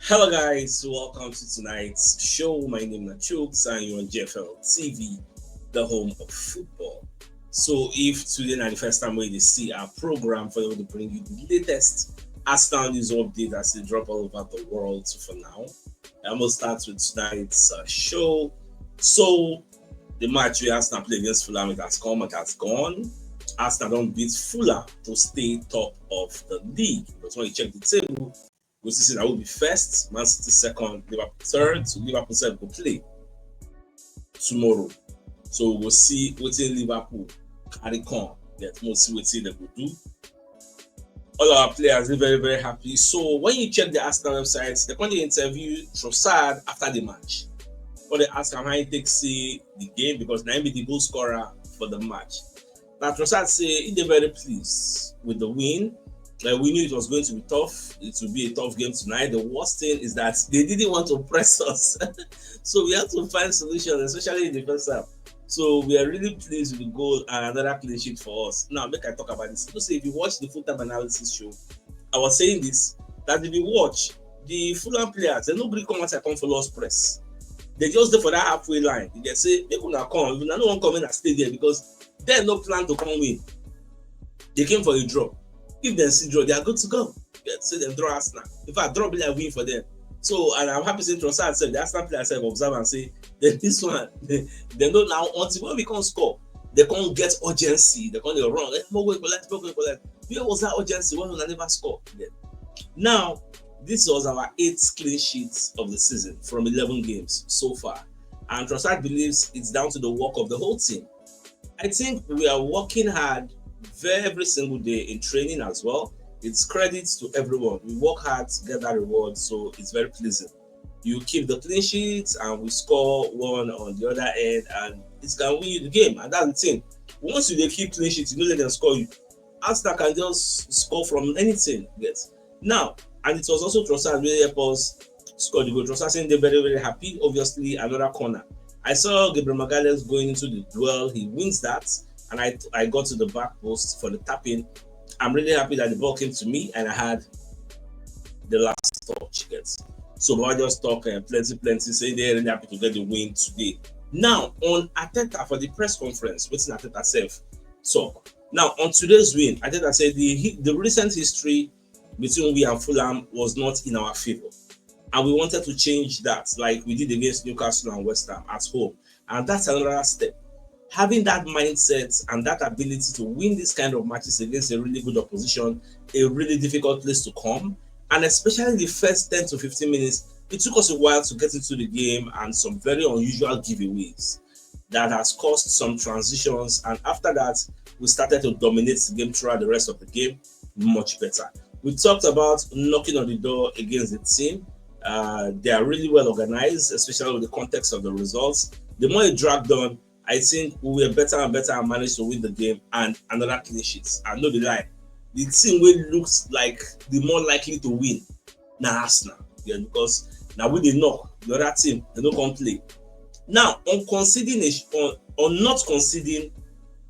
Hello guys, welcome to tonight's show. My name is CHUKS and you're on JFL TV, the home of football. So if today is the first time we see our program for able to bring you the latest Arsenal news update as they drop all over the world for now. I'm gonna start with tonight's show. So the match we Arsenal play against Fulham, it has come, it has gone. Arsenal don't beat Fulham to stay top of the league. Because when you check the table, we see that will be first, Man City second, Liverpool third. So Liverpool said will play tomorrow. So we'll see what Liverpool carry on. We'll see what they will do. All our players are very, very happy. So when you check the Arsenal website, they can interview Trossard after the match. But they ask him how he takes the game because now he be the goal scorer for the match. Now Trossard say he's very pleased with the win. We knew it was going to be tough. It will be a tough game tonight. The worst thing is that they didn't want to press us. So we had to find solutions, especially in the first half. So we are really pleased with the goal and another clean sheet for us. Now, make I talk about this. You see, if you watch the full-time analysis show, I was saying this, that if you watch, the Fulham players, they nobody come out and come for us press. They just there for that halfway line. They say, people now come, no one come in and stay there because they no plan to come win. They came for a draw. If they see draw, they are good to go. Yeah, so they draw Arsenal. In fact, draw be like win for them. So, and I'm happy to Trossard said the Arsenal players have observe and say that this one, they know now until when we can't score, they can't get urgency. They can't run. More going collect. Where was that urgency when we never score? Yeah. Now, this was our 8th clean sheets of the season from 11 games so far. And Trossard believes it's down to the work of the whole team. I think we are working hard every single day in training as well. It's credits to everyone. We work hard to get that reward, so it's very pleasing. You keep the clean sheets and we score one on the other end, and it can win you the game. And that's the thing. Once you keep clean sheets, you know they can score you. Arsenal can just score from anything. Yes. Now, and it was also Trossard really helped us score the goal. Trossard saying they're very, very happy. Obviously, another corner. I saw Gabriel Magalhaes going into the duel. He wins that. And I got to the back post for the tapping. I'm really happy that the ball came to me and I had the last touch. So I just talk plenty, saying they're really happy to get the win today. Now, on Arteta for the press conference, what's Arteta self talk? Now, on today's win, Arteta said the recent history between we and Fulham was not in our favor. And we wanted to change that, like we did against Newcastle and West Ham at home. And that's another step. Having that mindset and that ability to win this kind of matches against a really good opposition, a really difficult place to come, and especially the first 10 to 15 minutes, it took us a while to get into the game and some very unusual giveaways that has caused some transitions. And after that, we started to dominate the game throughout the rest of the game much better. We talked about knocking on the door against the team. They are really well organized, especially with the context of the results. The more it dragged on, I think we were better and better and managed to win the game and another clean sheet. And no the lie, the team will looks like the more likely to win now Arsenal. Yeah, because now we did knock the other team, they don't come play. Now on conceding on not conceding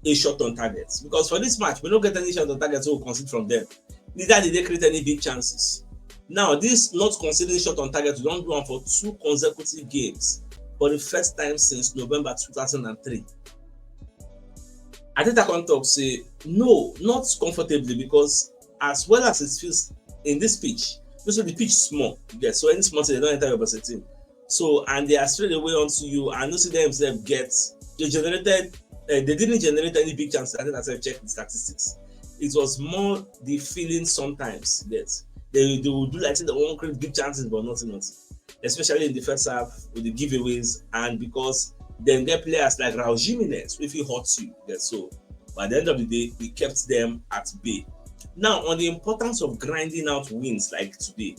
a shot on target, because for this match we don't get any shot on target, so we concede from them. Neither did they create any big chances. Now this not conceding shot on target, we don't do one for 2 consecutive games. For the first time since November 2003. Arteta can talk say no, not comfortably, because as well as it feels in this pitch, also the pitch is small. Yes, so any small thing they don't enter your box team. So and they are straight away onto you, and you see them themselves get they generated. They didn't generate any big chances. I think I checked the statistics. It was more the feeling sometimes that they will do like they won't create big chances, but nothing. Especially in the first half with the giveaways, and because then get players like Raul Jimenez if he hurts you. So by the end of the day, we kept them at bay. Now on the importance of grinding out wins like today,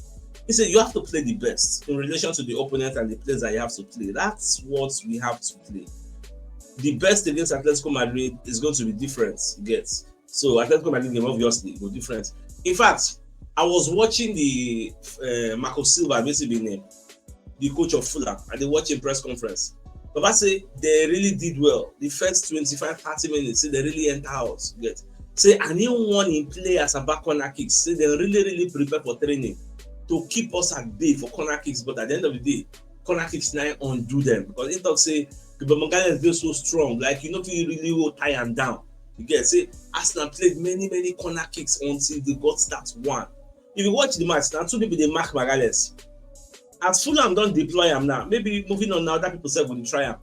he said you have to play the best in relation to the opponent and the players that you have to play. That's what we have to play. The best against Atletico Madrid is going to be different. So Atletico Madrid game obviously will be different. In fact, I was watching the Marco Silva basically name, the coach of Fulham, and they watching press conference. Baba say they really did well. The first 25-30 minutes, say they really enter house. Say and he won in play as a back corner kick. Say they really prepare for training. to keep us at bay for corner kicks, but at the end of the day, corner kicks now undo them because it talk say the Bangladesh dey so strong, like you know, if you really go tie am down. You get say Arsenal played many corner kicks until they got that one. If you watch the match, now 2 people they mark Magalhaes. As Fulham don't deploy am now, maybe moving on now, that people say will try am.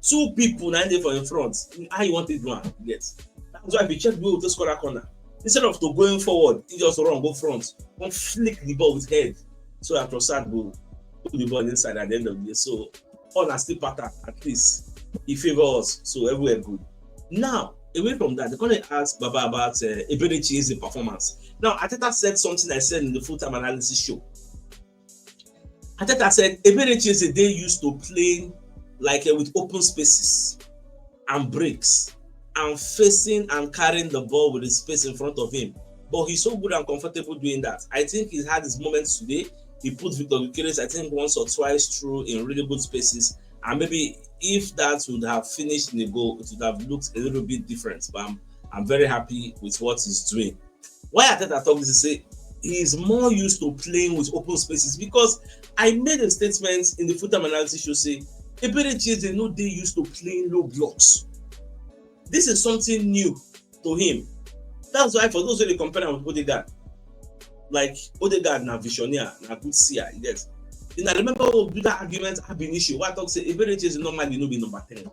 2 people now dey for in front. How you want it do am? You get. That's why if you check the way to score that corner, instead of to going forward, he just run go front, come flick the ball with head, so that Trossard go put the ball inside at the end of the day. So all na still pattern, at least e favour us, so everywhere good. Now away from that, they're going to ask Baba about Eberechi's performance. Now, Arteta said something I said in the full-time analysis show. Arteta said Eberechi they used to play like with open spaces and breaks and facing and carrying the ball with the space in front of him. But he's so good and comfortable doing that. I think he's had his moments today. He put Victor Gyökeres, I think, once or twice through in really good spaces. And maybe if that would have finished in the goal, it would have looked a little bit different. But I'm very happy with what he's doing. Why Arteta talk this is say he's more used to playing with open spaces, because I made a statement in the full-time analysis show say Eberechi they know they used to playing low blocks. This is something new to him. That's why for those who they compare him with Odegaard, like Odegaard na visionaire, na good seer, yes. And I remember we'll do that argument ab initio. Why I talk say Eberechi is normally no be number 10.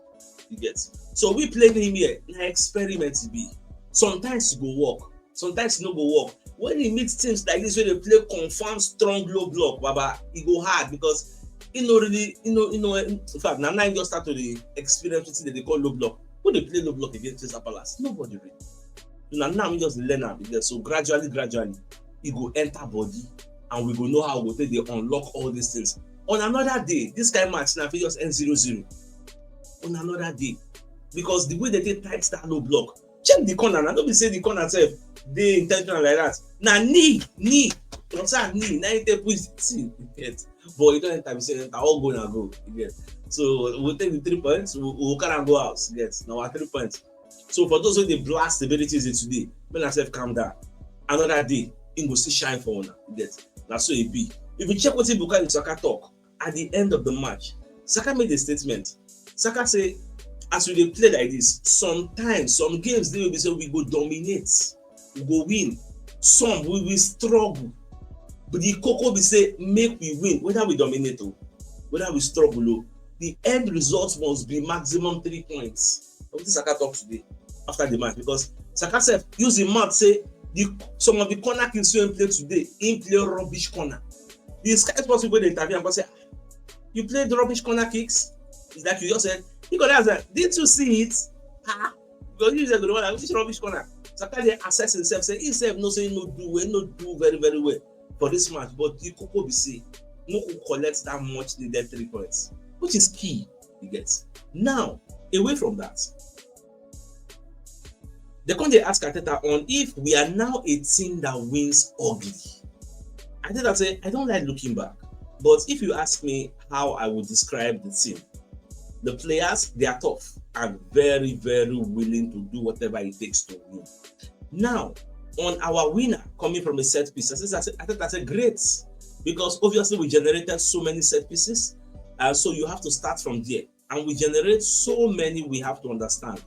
You get. So we playing him here, na experiment to be. Sometimes it go work, sometimes it no go work. When he meets teams like this, where they play confirmed strong low block, baba, it go hard because he no really, in fact, now he just start to the experience that they call low block. When they play low block against Crystal Palace, nobody really. Now we just learn am. So gradually, it go enter body, and we go know how we take they unlock all these things. On another day, this kind of match now we just end 0-0. On another day, because the way they take tight that low block, check the corner. Now don't be say the corner itself they intentional like that. Now knee, Trossard knee. Now you take push the get, but you don't enter. We say all go and go. You get. So we'll take the 3 points. We'll kind of go out. Get now our 3 points. So for those who they blast the abilities in today, make yourself calm down. Another day, it will still shine for una. Get. That's so it be. If you check what Bukayo Saka talk at the end of the match, Saka made a statement. Saka say, as we dey play like this, sometimes some games they will be say we go dominate, we go win. Some we will struggle, but the koko be say make we win, whether we dominate or whether we struggle. The end result must be maximum 3 points. What did Saka talk today after the match? Because Saka said use the mouth say some of the corner kicks you play today, in play rubbish corner. The Sky Sports people they interview and say, you played rubbish corner kicks? It's like you just said, because didn't you see it? Because you said the one which rubbish corner. Saka they assess himself, say himself no say no do very well for this match, but the Coco be say no could collect that much needed 3 points, which is key. You get. Now away from that, they're going to ask Arteta on if we are now a team that wins ugly. Arteta say, I don't like looking back, but if you ask me how I would describe the team, the players, they are tough and very willing to do whatever it takes to win. Now, on our winner coming from a set piece, Arteta said, great, because obviously we generated so many set pieces, so you have to start from there. And we generate so many, we have to understand.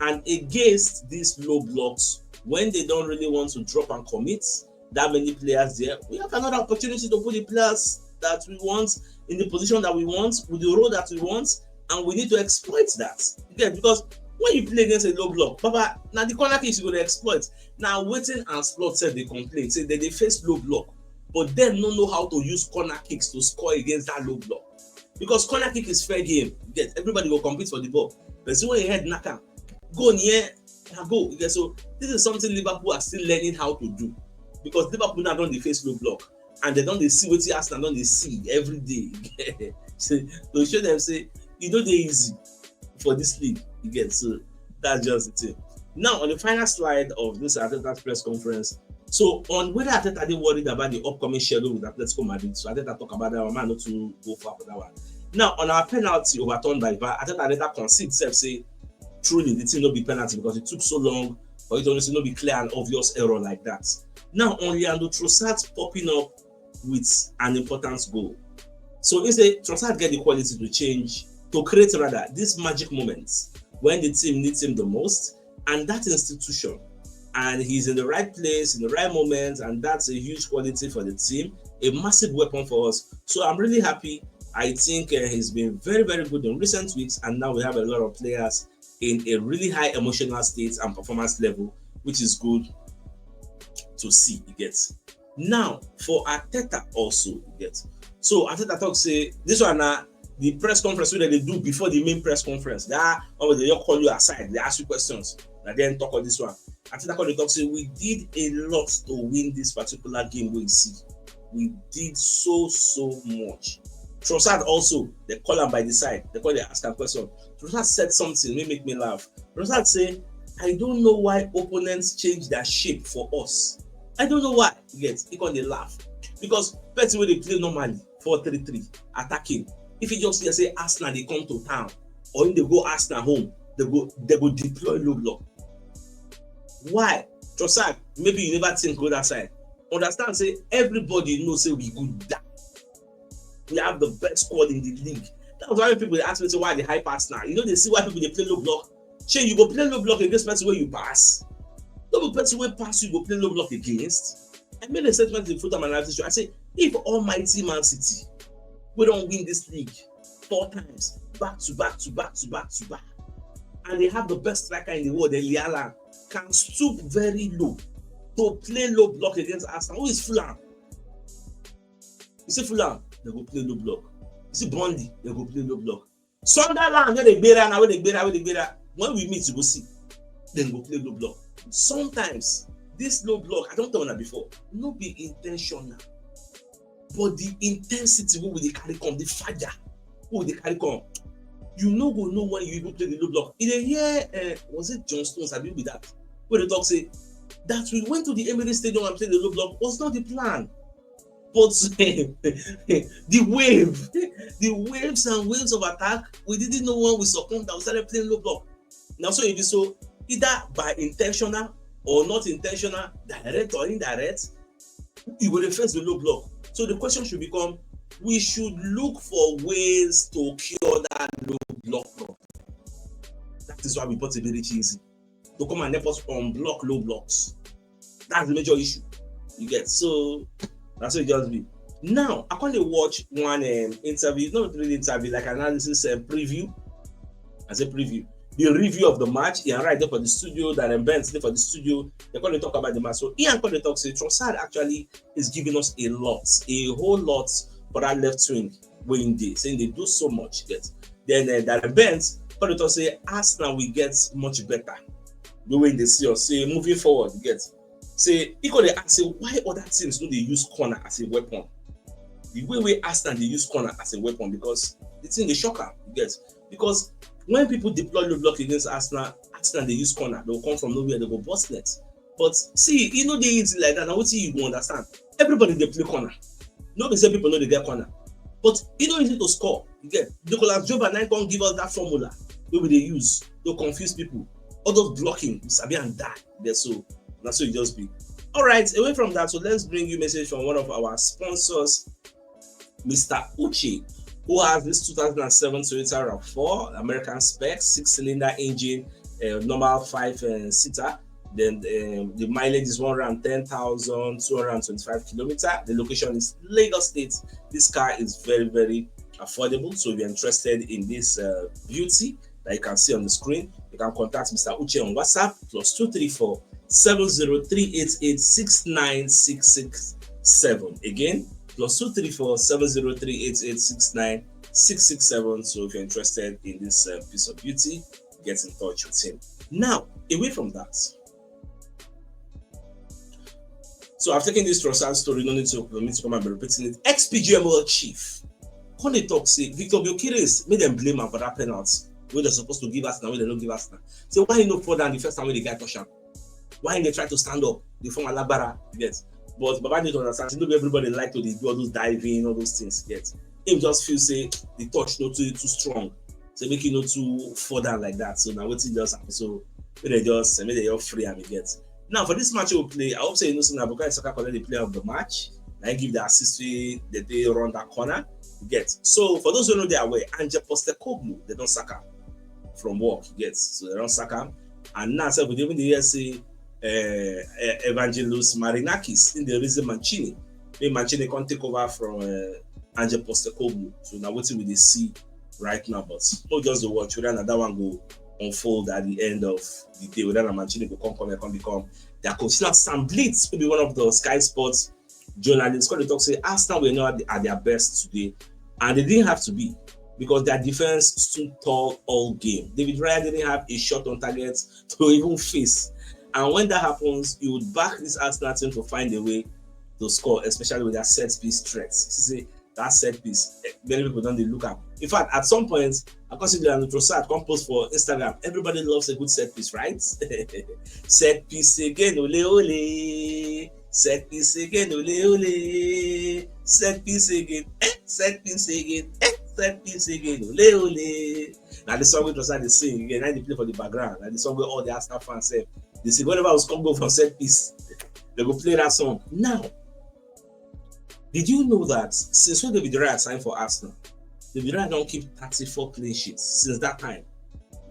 And against these low blocks, when they don't really want to drop and commit that many players there, we have another opportunity to put the players that we want in the position that we want, with the role that we want, and we need to exploit that. Again, because when you play against a low block, Baba, now the corner kicks you going to exploit. Now waiting and slot said they complain, say that they face low block, but then don't know how to use corner kicks to score against that low block. Because corner kick is fair game. Get everybody will compete for the ball. But see when you head knock out, go near and go. Okay, so this is something Liverpool are still learning how to do, because Liverpool now don't they face low block, and they don't they see what Arsenal don't they see every day. So to show them say they easy for this league. Again, so that's just the thing. Now on the final slide of this Arteta's press conference, so on whether Arteta they worried about the upcoming schedule with Atletico Madrid, so Arteta talk about that one, man, not to go far for that one. Now on our penalty overturned by VAR, Arteta later concede self say truly the team no be penalty because it took so long for it to honestly not be clear and obvious error like that. Now on Leandro Trossard popping up with an important goal. So instead, Trossard get the quality to change, to create rather these magic moments when the team needs him the most, and that institution, and he's in the right place in the right moment, and that's a huge quality for the team, a massive weapon for us. So I'm really happy. I think he's been very, very good in recent weeks, and now we have a lot of players in a really high emotional state and performance level, which is good to see. You get. Now for Arteta also, you get. So Arteta talk say this one now the press conference that they do before the main press conference. That or they just call you aside, they ask you questions, and then talk on this one. Arteta call the talk say we did a lot to win this particular game. We see we did so much. Trossard also, they call him by the side. They call, they ask a question. Trossard said something, make me laugh. Trossard say, I don't know why opponents change their shape for us. I don't know why. Yes, he can laugh. Because person when they play normally, 4-3-3, attacking. If you just say Arsenal, they come to town, or if they go Arsenal home, they go deploy low block. Why? Trossard, maybe you never think go that side. Understand, say everybody knows say we good that. We have the best squad in the league. That was why people ask me say why they high pass now. You know they see why people they play low block. Shey you go play low block against person where you pass. No person where pass you go play low block against. I made a statement in front of my analysis. I say if Almighty Man City we don't win this league 4 times back to back, and they have the best striker in the world, Eliala, can stoop very low to play low block against Arsenal. Who is Fulham? You see Fulham, they go play low block. You see Burnley, they go play low block. Sunderland, where they better now, where they better. When we meet, you go see, then go play low block. Sometimes this low block, I don't tell that before, not be intentional, but the intensity who will they carry come, the fire who will they carry come. You no go know when you even play the low block. In a year, was it John Stones? I believe with that. Where the talk say that we went to the Emirates Stadium and played the low block was not the plan. But the waves and waves of attack, we didn't know when we succumbed that we started playing low block. Now, so if you so either by intentional or not intentional, direct or indirect, you will face the low block. So the question should become: we should look for ways to cure that low block problem. That is why we bought a very easy to come and help us unblock low blocks. That's the major issue. You get so. That's what it just be. Now, I can't watch one interview, not really interview, like analysis preview. As a preview, the review of the match. Ian right there for the studio, Darren Benz there for the studio. They're going to talk about the match. So Ian going to talk, say Trossard actually is giving us a whole lot for that left wing wing day, saying they do so much. Get then Darren Benz going to talk, say Arsenal will get much better the way they see us. Say moving forward, get. Say equally ask say why other teams do they use corner as a weapon? The way we Arsenal they use corner as a weapon, because it's in the shocker, you get. Because when people deploy low block against Arsenal they use corner, they'll come from nowhere, they go bust net. But see, you know they easy like that. Now what you go understand? Everybody they play corner. Nobody say people know they get corner. But you know easy to score. You get Nicolas Jover can't give us that formula where they use, they'll confuse people. All those blocking, Sabi and die. So that's what it just be. All right, away from that, so let's bring you a message from one of our sponsors, Mr. Uche, who has this 2007 Toyota RAV4 American spec 6-cylinder engine, normal 5-seater. Then the mileage is 110,225 kilometers. The location is Lagos State. This car is very, very affordable. So if you're interested in this beauty that you can see on the screen, you can contact Mr. Uche on WhatsApp +234 70388696667. Again, +234 70388696667. So if you're interested in this piece of beauty, get in touch with him. Now, away from that, so I've taken this Trossard story, no need to come and be repeating it. Ex-PGMOL chief, when they talk, say Victor Gyökeres made them blame him for that penalty where they're supposed to give us now, where they don't give us now. So why no further than the first time when the guy touched him? Why they try to stand up? They form a labara, yes. But Baba need to understand. You know, everybody like to do all those diving, all those things, yes. Him just feel say the touch not too strong, so make it not too further like that. So now what he just happen? So they just free and get. Now for this match we'll play, I hope say you know Bukayo Saka collect the player of the match. I give the assist that they run that corner. You get. So for those who know they are aware, Ange Postecoglou, they don't sack him from work. You get. So they don't sack him. And now, so even the year say Evangelos Marinakis in the reason Mancini. Maybe Mancini can't take over from Ange Postecoglou. So now what we see right now, but not just the watch. Whether that one go unfold at the end of the day, whether Mancini will come and become their coach. Now Sam Blitz, maybe one of the Sky Sports journalists, called the talk say Arsenal were not at their best today, and they didn't have to be because their defense stood tall all game. David Raya didn't have a shot on target to even face, and when that happens, you would back this Arsenal team to find a way to score, especially with their set piece threats. See, that set piece, many people don't look at. In fact, at some point, I consider that Trossard compost for Instagram. Everybody loves a good set piece, right? Set piece again, ole ole. Set piece again, ole ole. Set piece again, set piece again, set piece again, ole ole. Now the song with Trossard they sing again. Now they play for the background. And the song where all the Arsenal fans say, they say whenever I was come go from set piece, they go play that song. Now, did you know that since when David Raya signed for Arsenal, David Raya don't keep 34 clean sheets since that time?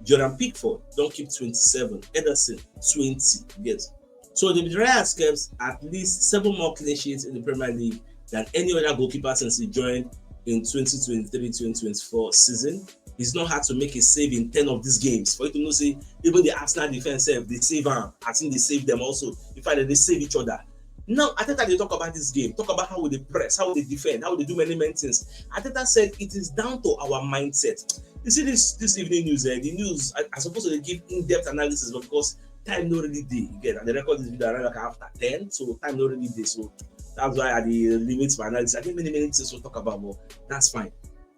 Jordan Pickford don't keep 27, Ederson 20. Yes. So David Raya has kept at least 7 more clean sheets in the Premier League than any other goalkeeper since he joined in 2023-2024 season. He's not had to make a save in 10 of these games. For you to know, say even the Arsenal defense, they save him. I think they save them also. In fact, they save each other. Now, Arteta, they talk about this game, talk about how they press, how they defend, how they do many things. Arteta said it is down to our mindset. You see this evening news, the news, I suppose they give in-depth analysis, but because time no really day, you get, and the record this video around like after 10, so time no really day, so that's why I limit my analysis. I think many things to talk about, but that's fine.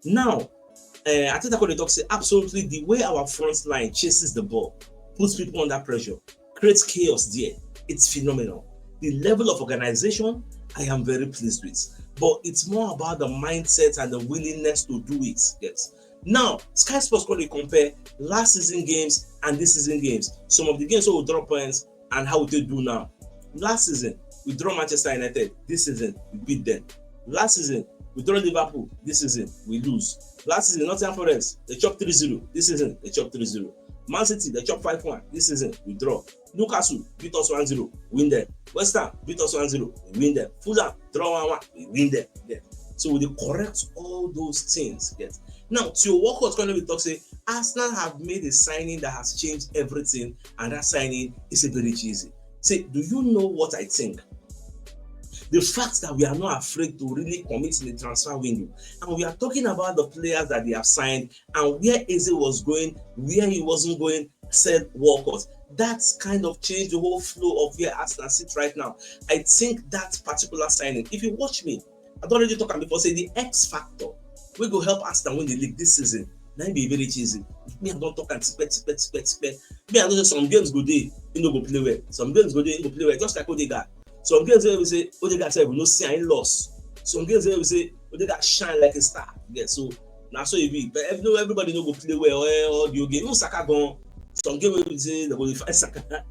Now, Arteta could talk say absolutely the way our front line chases the ball, puts people under pressure, creates chaos there. It's phenomenal. The level of organization, I am very pleased with. But it's more about the mindset and the willingness to do it. Yes. Now, Sky Sports currently compare last season games and this season games. Some of the games will draw points and how they do now. Last season, we draw Manchester United. This season, we beat them. Last season, we draw Liverpool. This season, we lose. Last season, Nottingham Forest, they chop 3-0. This season, they chop 3-0. Man City, they chop 5-1. This season, we draw. Newcastle beat us 1-0, win them. West Ham beat us 1-0, we win them. Fulham draw 1-1, we win them. Yeah. So they correct all those things. Yes. Now, to your workouts, going to be talk say Arsenal have made a signing that has changed everything, and that signing is a very cheesy. Say, do you know what I think? The fact that we are not afraid to really commit in the transfer window, and we are talking about the players that they have signed and where Eze was going, where he wasn't going, said workouts. That's kind of changed the whole flow of where Arsenal sits right now. I think that particular signing, if you watch me, I've already talked before, say the X factor, we go help Arsenal win the league this season. That be very cheesy. Me, I don't talk and spec. Me, I know some games go there, you know, go play well. Some games go there, you go play well, just like Odegaard. Some games where we say Odegaard said we no see any loss. Some games where we say Odegaard shine like a star. Yeah, so now so it be. But everybody no go play well or the game. No Saka gone. Some game where we say they go find Saka.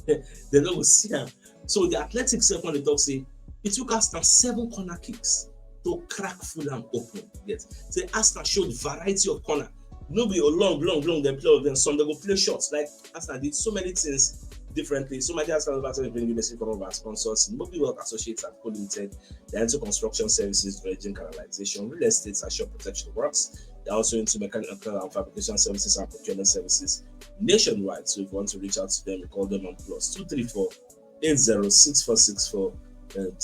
They no go see him. So the Athletic self when they talk say it took Arsenal 7 corner kicks to crack Fulham open. Yes. Say Arsenal showed variety of corner. No be a long they play of them. Some they go play shots. Like Arsenal did so many things differently. So many Arsenal have been university from our sponsors, Mobile Work Associates at Co-Limited, they're into construction services, dredging, canalization, real estate, and shop protection works. They're also into mechanical and fabrication services and procurement services nationwide. So if you want to reach out to them, you call them on +234 806464 and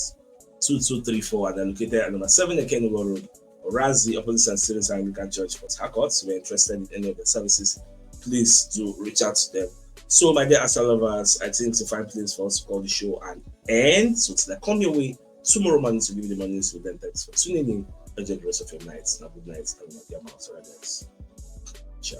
2234, and they're located at number 7 Kenny Road, Orazi, opposite St. Stephen's Anglican Church, Port Harcourt. So if you're interested in any of the services, please do reach out to them. So, my dear Arsenal lovers, I think it's a fine place for us to call the show and end. So, till I come your way tomorrow morning to give you the morning news. Then thanks for tuning in. Enjoy the rest of your nights. Have a good night. And your mouth. All right, guys. Ciao.